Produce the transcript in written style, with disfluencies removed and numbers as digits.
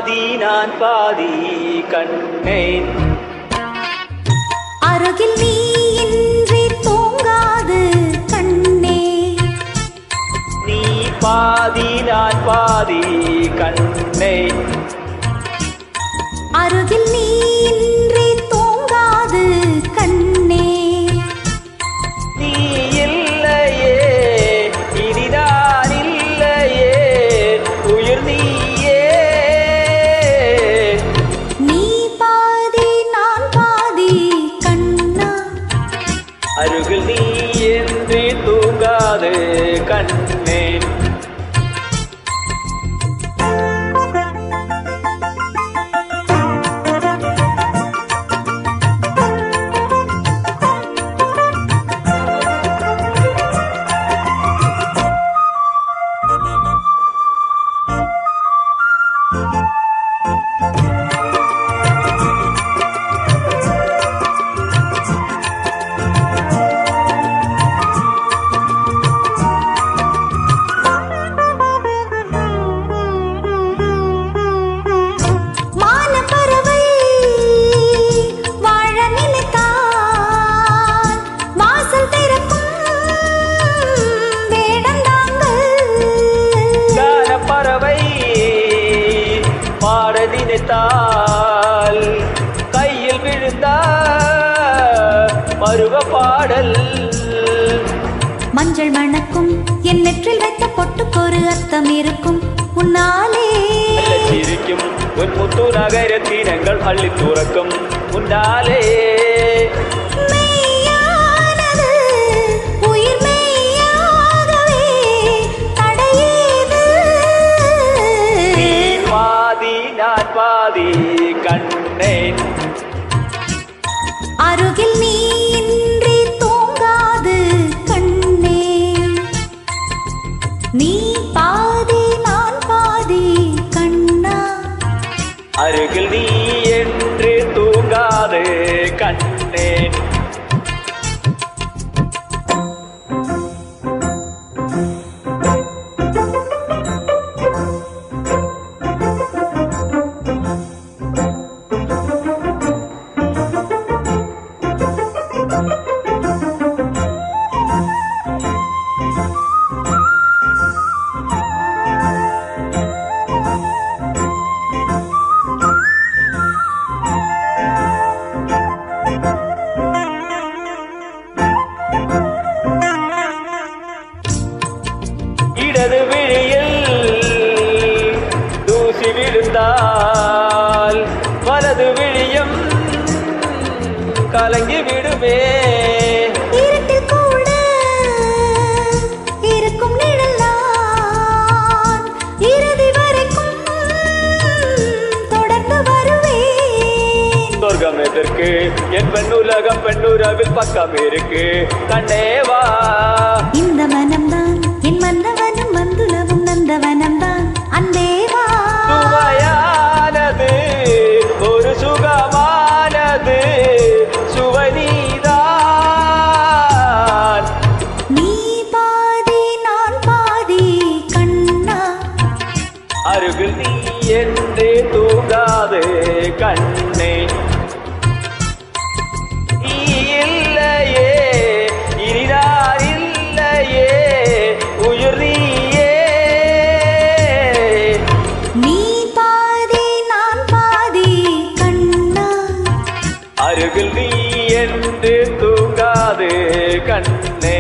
பாதி நான் பாதி கண்ணே அருகில் நீ இன்றி தூங்காது கண்ணே நீ பாதி நான் பாதி கண்ணே அருகில் நீ இன்றி தூங்காது கண்ணே நீ இல்லையே இனிதான் இல்லையே உயிர் நீயே நீ பாதி நான் பாதி கண்ணா அருகில் நீ என்று தூங்காது கண்ணே நினைத்தால் கையில் விழுந்த பருவ பாடல் மஞ்சள் மணக்கும் என் நெற்றில் வைத்த பொட்டுக்கு ஒரு அர்த்தம் இருக்கும் உன்னாலே சிரிக்கும் உன் முத்து நகரத்தினங்கள் அள்ளி துறக்கும் உன்னாலே பாதி கண்ணே அருகில் நீ இன்றி தூங்காது கண்ணே நீ பாதி நான் பாதி கண்ணா அருகில் நீ என்று தூங்காது கண்ணே இடது விழியில் தூசி விழுந்தால் வலது விழியும் கலங்கி விடுமே இருட்டில் கூட இருக்கும் நிழல் நான் இறுதி வரைக்கும் தொடர்ந்து வருவேன் சொர்க்கம் எதற்கு என் பெண்ணுலகம் பெண்ணுறவில் பக்கம் இருக்கு கண்டேவா இந்த மனம்தான் என் மன்னவனும் மந்துலவும் நந்தவனம்தான் அந்தேவா சுவையானது ஒரு சுகமானது சுவனீதான் நீ பாதி நான் பாதி கண்ணா அருகில் நீ என்று தூங்காது கண்ணே இல்லையே இனிதான் இல்லையே உயிர் நீயே நீ பாதி நான் பாதி கண்ணா அருகில் நீ என்று தூங்காது கண்ணே